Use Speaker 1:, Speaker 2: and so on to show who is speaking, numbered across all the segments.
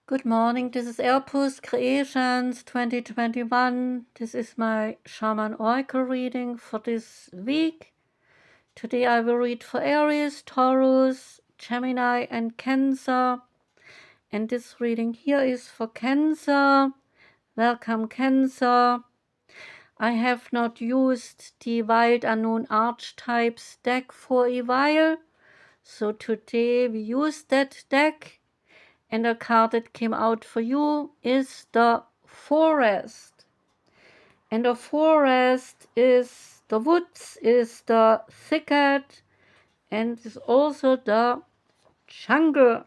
Speaker 1: Good morning, this is Airpost Creations 2021. This is my Shaman Oracle reading for this week. Today I will read for Aries, Taurus, Gemini and Cancer. And this reading here is for Cancer. Welcome Cancer. I have not used the Wild Unknown Archetypes deck for a while. So today we use that deck. And the card that came out for you is the Forest. And the forest is the woods, is the thicket, and is also the jungle.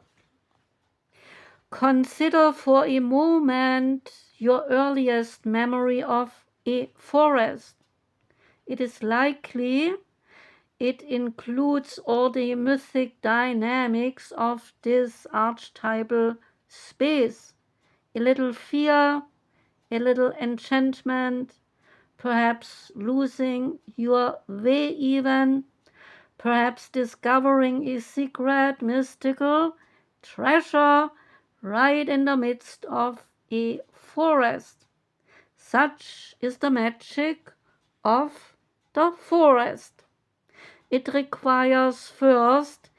Speaker 1: Consider for a moment your earliest memory of a forest. It is likely it includes all the mythic dynamics of this archetypal space. A little fear, a little enchantment, perhaps losing your way even, perhaps discovering a secret mystical treasure right in the midst of a forest. Such is the magic of the forest. It requires first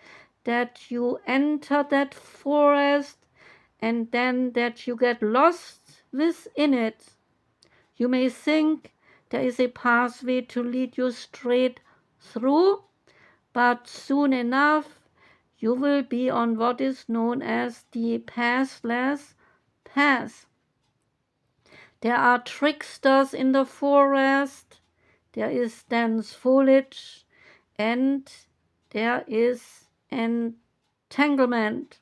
Speaker 1: that you enter that forest and then that you get lost within it. You may think there is a pathway to lead you straight through, but soon enough you will be on what is known as the pathless path. There are tricksters in the forest, there is dense foliage, and there is entanglement.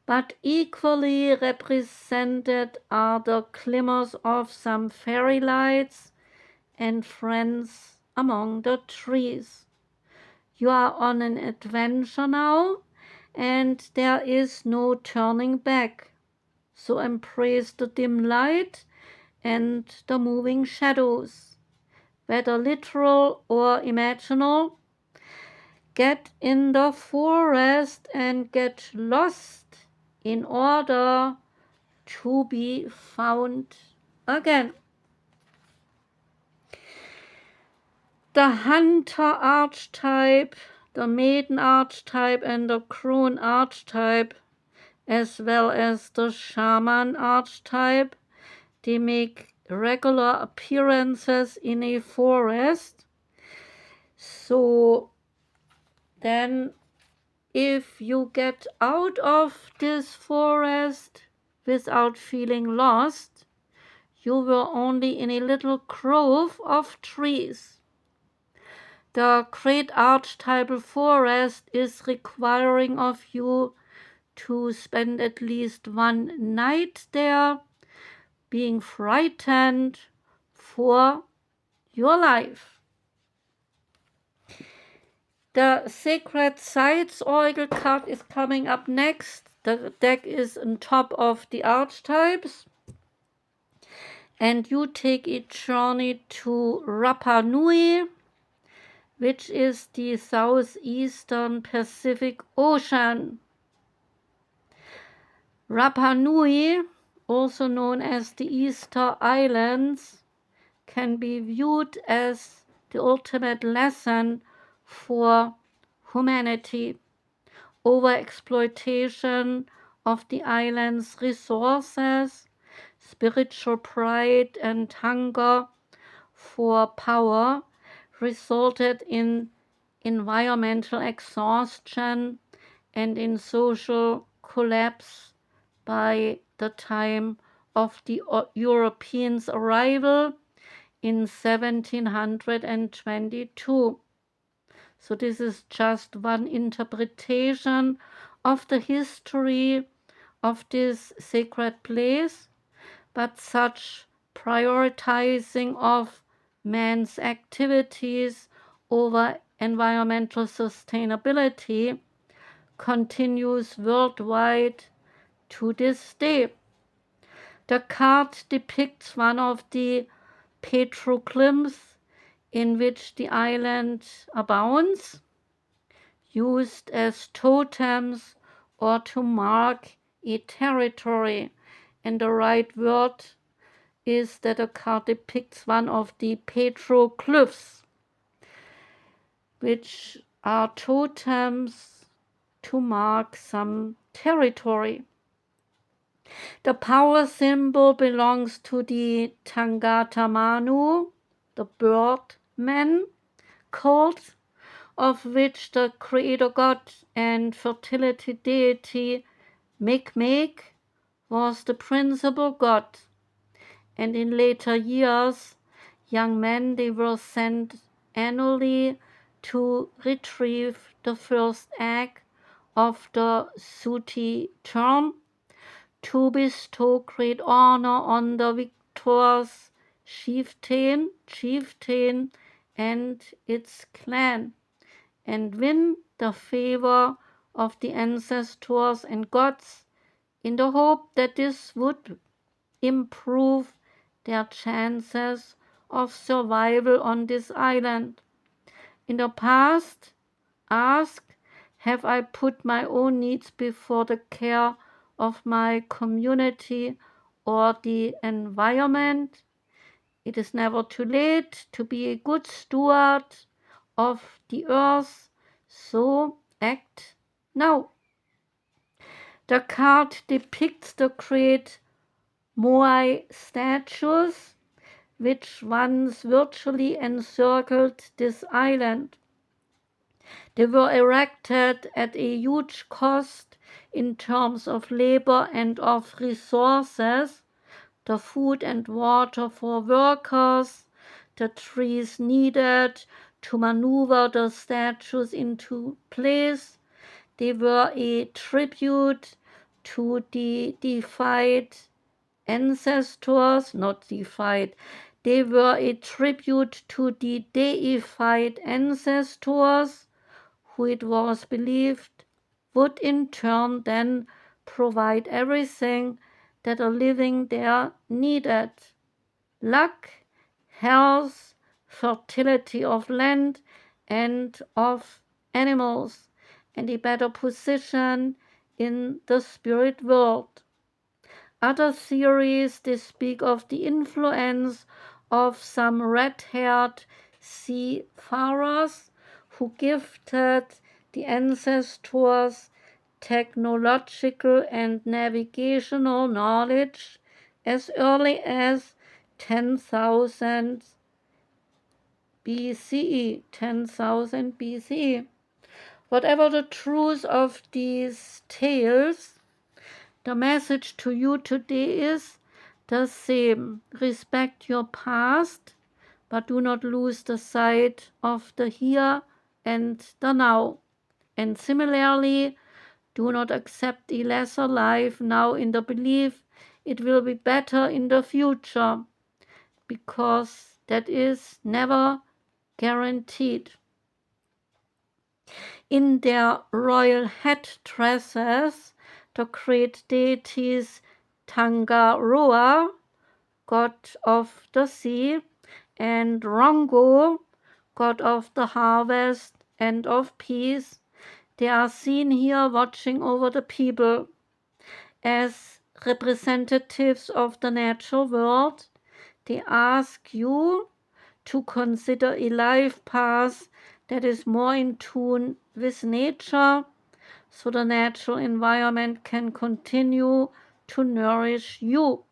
Speaker 1: But equally represented are the glimmers of some fairy lights and friends among the trees. You are on an adventure now, and there is no turning back. So embrace the dim light and the moving shadows, whether literal or imaginal. Get in the forest and get lost in order to be found again. The hunter archetype, the maiden archetype and the crone archetype, as well as the shaman archetype, they make regular appearances in a forest. So then if you get out of this forest without feeling lost, you were only in a little grove of trees. The great archetypal forest is requiring of you to spend at least one night there, being frightened for your life. The Sacred Sites Oracle card is coming up next. The deck is on top of the archetypes. And you take a journey to Rapa Nui, which is the southeastern Pacific Ocean. Rapa Nui, also known as the Easter Islands, can be viewed as the ultimate lesson for humanity. Overexploitation of the island's resources, spiritual pride and hunger for power resulted in environmental exhaustion and in social collapse by the time of the Europeans' arrival in 1722. So this is just one interpretation of the history of this sacred place, but such prioritizing of man's activities over environmental sustainability continues worldwide to this day. The card depicts one of the petroglyphs in which the island abounds, used as totems or to mark a territory, and the right word is that a card depicts one of the petroglyphs, which are totems to mark some territory. The power symbol belongs to the Tangata Manu, the birdman cult, of which the creator god and fertility deity Mi'kmaq was the principal god. And in later years, young men, they were sent annually to retrieve the first egg of the Suti term, to bestow great honor on the victorious chieftain and its clan, and win the favor of the ancestors and gods, in the hope that this would improve their chances of survival on this island. In the past, ask, have I put my own needs before the care of my community or the environment? It is never too late to be a good steward of the earth, so act now. The card depicts the great Moai statues which once virtually encircled this island. They were erected at a huge cost in terms of labor and of resources, the food and water for workers, the trees needed to maneuver the statues into place. They were a tribute to the deified ancestors, not deified. They were a tribute to the deified ancestors, who it was believed would in turn then provide everything that a living there needed: luck, health, fertility of land and of animals, and a better position in the spirit world. Other theories, they speak of the influence of some red-haired seafarers who gifted the ancestors technological and navigational knowledge as early as 10,000 BCE. 10,000 BCE. Whatever the truth of these tales, the message to you today is the same. Respect your past, but do not lose the sight of the here and the now. And similarly, do not accept a lesser life now in the belief it will be better in the future, because that is never guaranteed. In their royal headdresses, the great deities Tangaroa, god of the sea, and Rongo, god of the harvest and of peace, they are seen here watching over the people. As representatives of the natural world, they ask you to consider a life path that is more in tune with nature, so the natural environment can continue to nourish you.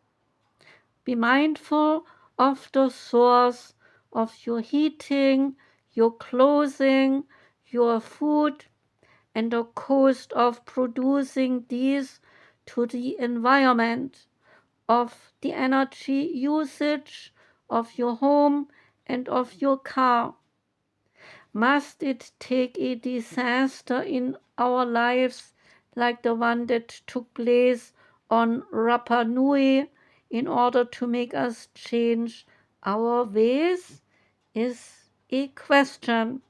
Speaker 1: Be mindful of the source of your heating, your clothing, your food, and the cost of producing these to the environment, of the energy usage of your home and of your car. Must it take a disaster in our lives like the one that took place on Rapa Nui in order to make us change our ways? Is a question.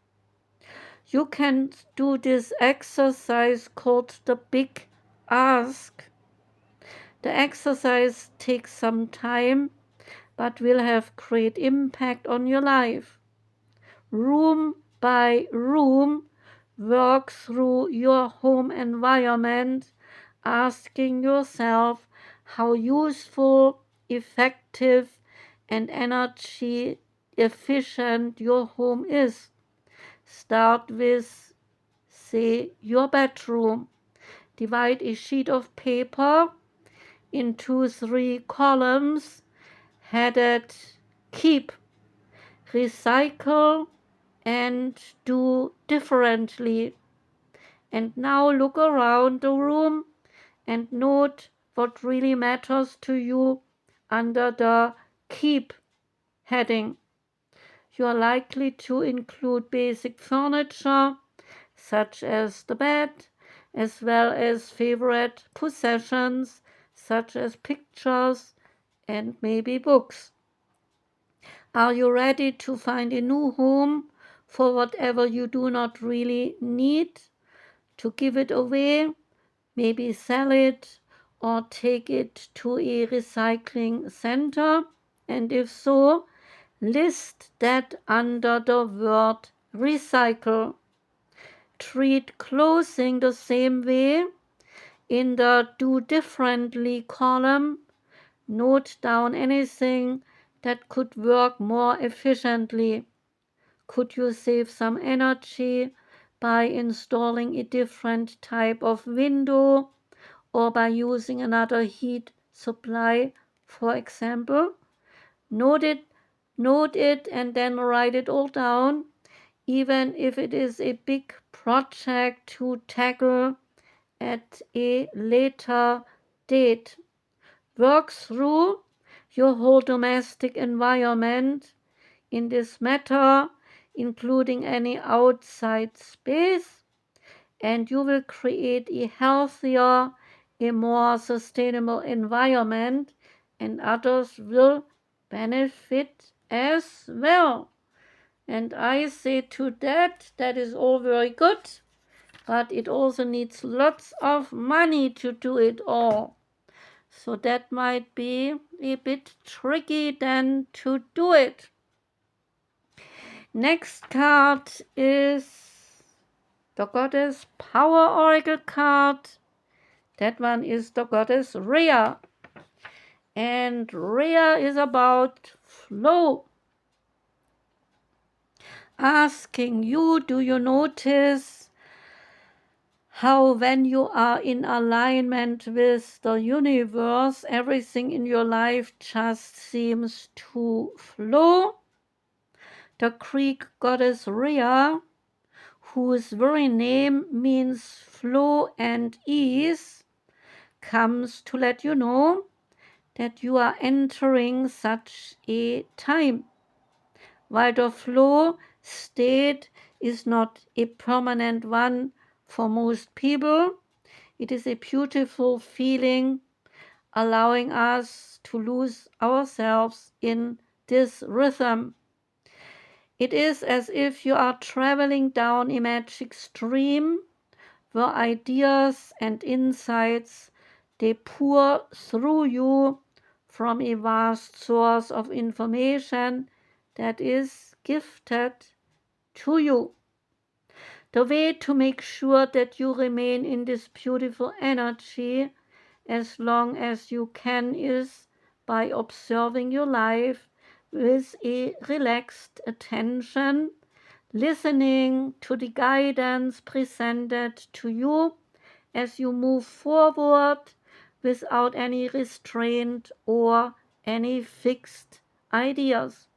Speaker 1: You can do this exercise called the Big Ask. The exercise takes some time, but will have great impact on your life. Room by room, work through your home environment asking yourself how useful, effective, and energy efficient your home is. Start with, say, your bedroom. Divide a sheet of paper into 3 columns headed keep, recycle, and do differently. And now look around the room and note what really matters to you under the keep heading. You are likely to include basic furniture, such as the bed, as well as favorite possessions, such as pictures and maybe books. Are you ready to find a new home for whatever you do not really need? To give it away, maybe sell it or take it to a recycling center? And if so, list that under the word recycle. Treat clothing the same way. In the do differently column, note down anything that could work more efficiently. Could you save some energy by installing a different type of window or by using another heat supply, for example? Note it and then write it all down, even if it is a big project to tackle at a later date. Work through your whole domestic environment in this matter, including any outside space, and you will create a healthier, a more sustainable environment, and others will benefit as well. And I say to that, that is all very good, but it also needs lots of money to do it all. So that might be a bit tricky then to do it. Next card is the Goddess Power Oracle card. That one is the Goddess Rhea. And Rhea is about flow. Asking you, do you notice how when you are in alignment with the universe, everything in your life just seems to flow? The Greek goddess Rhea, whose very name means flow and ease, comes to let you know that you are entering such a time. While the flow state is not a permanent one for most people, it is a beautiful feeling, allowing us to lose ourselves in this rhythm. It is as if you are traveling down a magic stream where ideas and insights, they pour through you from a vast source of information that is gifted to you. The way to make sure that you remain in this beautiful energy as long as you can is by observing your life with a relaxed attention, listening to the guidance presented to you as you move forward without any restraint or any fixed ideas.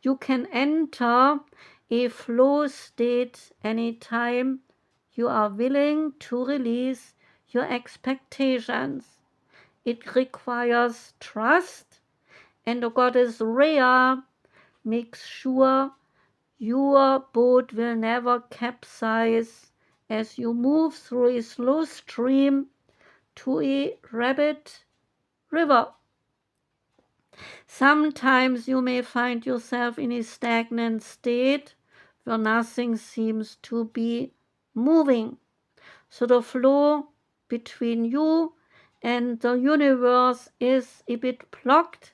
Speaker 1: You can enter a flow state anytime you are willing to release your expectations. It requires trust, and the goddess Rhea makes sure your boat will never capsize as you move through a slow stream to a rapid river. Sometimes you may find yourself in a stagnant state where nothing seems to be moving. So the flow between you and the universe is a bit blocked,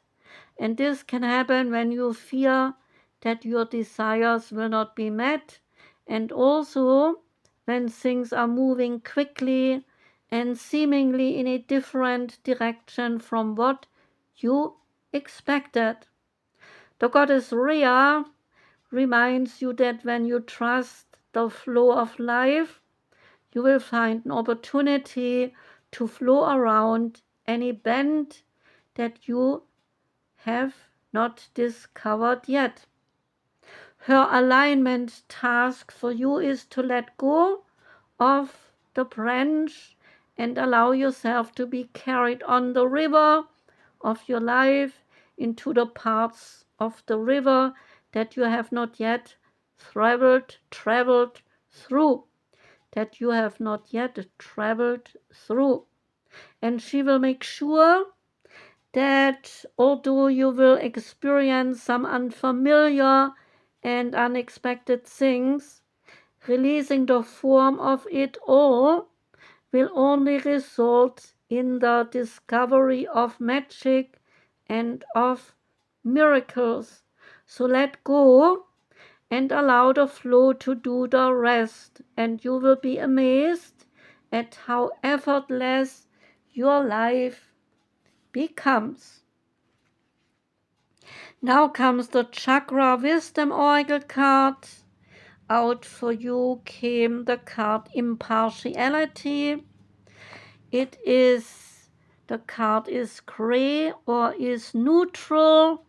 Speaker 1: and this can happen when you fear that your desires will not be met, and also when things are moving quickly and seemingly in a different direction from what you expected. The goddess Rhea reminds you that when you trust the flow of life, you will find an opportunity to flow around any bend that you have not discovered yet. Her alignment task for you is to let go of the branch and allow yourself to be carried on the river of your life into the parts of the river that you have not yet traveled through, that you have not yet traveled through. And she will make sure that although you will experience some unfamiliar and unexpected things, releasing the form of it all will only result in the discovery of magic and of miracles. So let go and allow the flow to do the rest, and you will be amazed at how effortless your life becomes. Now comes the Chakra Wisdom Oracle card. Out for you came the card Impartiality. The card is gray or is neutral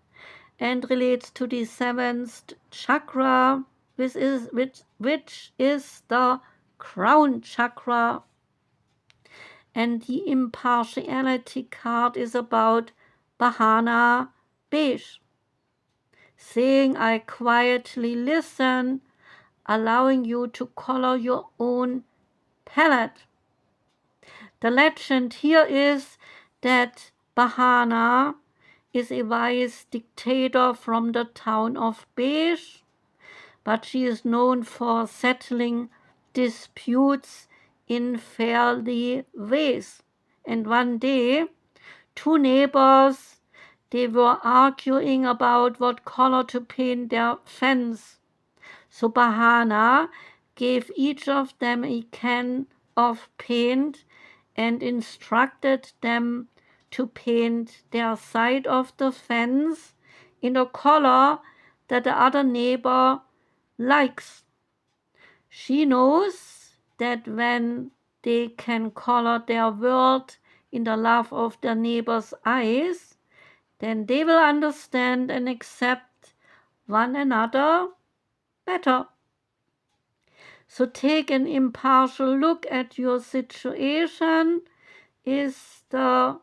Speaker 1: and relates to the seventh chakra, which is the crown chakra. And the Impartiality card is about Bahana Beige, saying I quietly listen, allowing you to color your own palette. The legend here is that Bahana is a wise dictator from the town of Beige, but she is known for settling disputes in fairly ways. And one day, two neighbors, they were arguing about what color to paint their fence. So Bahana gave each of them a can of paint and instructed them to paint their side of the fence in a color that the other neighbor likes. She knows that when they can color their world in the love of their neighbor's eyes, then they will understand and accept one another better. So take an impartial look at your situation is the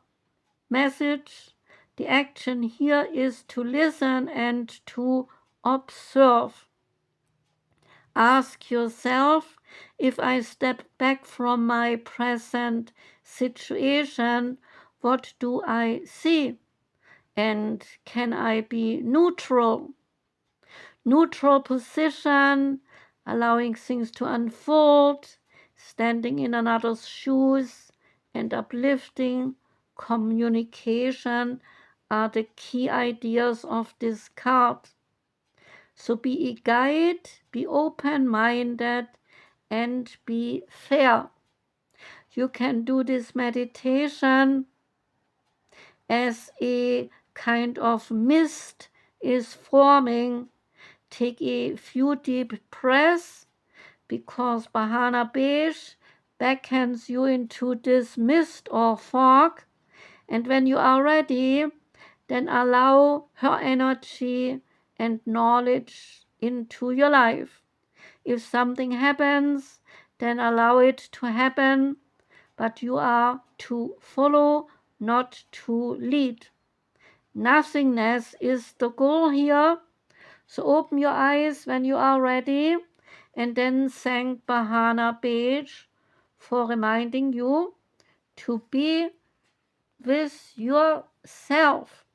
Speaker 1: message. The action here is to listen and to observe. Ask yourself, if I step back from my present situation, what do I see? And can I be neutral? Neutral position, allowing things to unfold, standing in another's shoes, and uplifting communication are the key ideas of this card. So be a guide, be open-minded, and be fair. You can do this meditation as a kind of mist is forming. Take a few deep breaths because Bahana Beige beckons you into this mist or fog. And when you are ready, then allow her energy and knowledge into your life. If something happens, then allow it to happen, but you are to follow, not to lead. Nothingness is the goal here. So open your eyes when you are ready and then thank Bahana Beige for reminding you to be with yourself.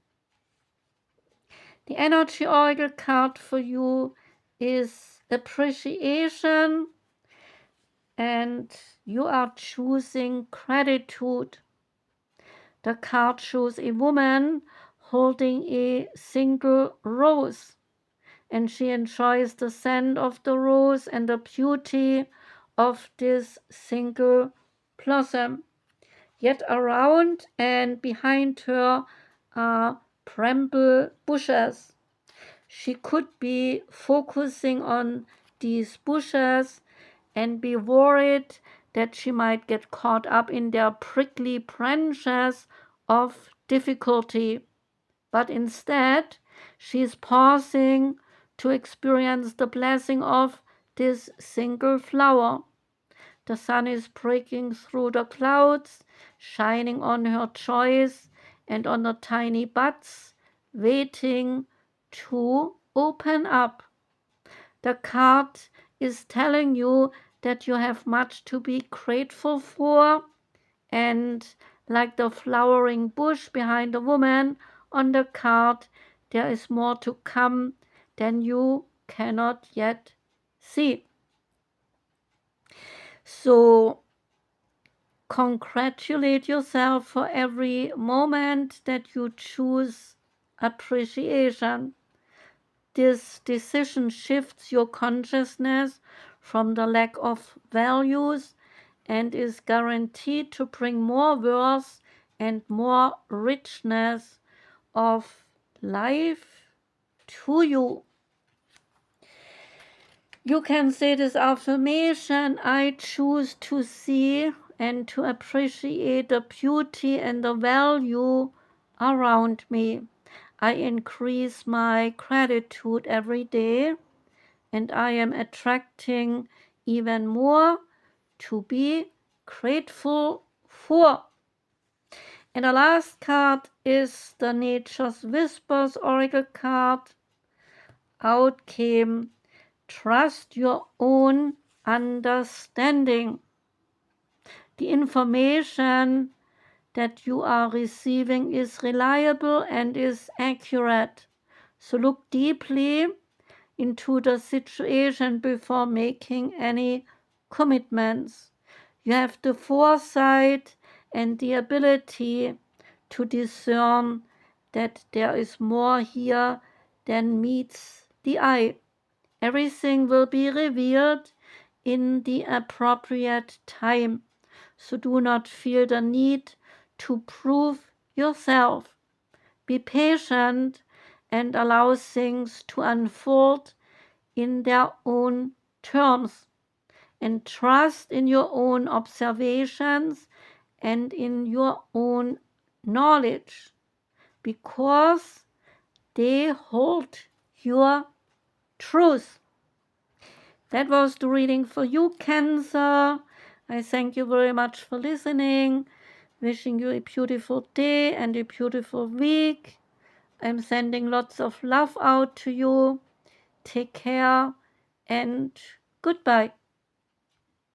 Speaker 1: The energy oracle card for you is appreciation, and you are choosing gratitude. The card shows a woman holding a single rose, and she enjoys the scent of the rose and the beauty of this single blossom. Yet around and behind her are bramble bushes. She could be focusing on these bushes and be worried that she might get caught up in their prickly branches of difficulty. But instead, she is pausing to experience the blessing of this single flower. The sun is breaking through the clouds, shining on her choice and on the tiny buds, waiting to open up. The card is telling you that you have much to be grateful for, and like the flowering bush behind the woman on the card, there is more to come than you cannot yet see. So congratulate yourself for every moment that you choose appreciation. This decision shifts your consciousness from the lack of values and is guaranteed to bring more worth and more richness of life to you. You can say this affirmation: I choose to see and to appreciate the beauty and the value around me. I increase my gratitude every day, and I am attracting even more to be grateful for. And the last card is the Nature's Whispers Oracle card. Out came trust your own understanding. The information that you are receiving is reliable and is accurate. So look deeply into the situation before making any commitments. You have the foresight and the ability to discern that there is more here than meets the eye. Everything will be revealed in the appropriate time. So do not feel the need to prove yourself. Be patient and allow things to unfold in their own terms, and trust in your own observations and in your own knowledge, because they hold your truth. That was the reading for you, Cancer. I thank you very much for listening. Wishing you a beautiful day and a beautiful week. I'm sending lots of love out to you. Take care and goodbye.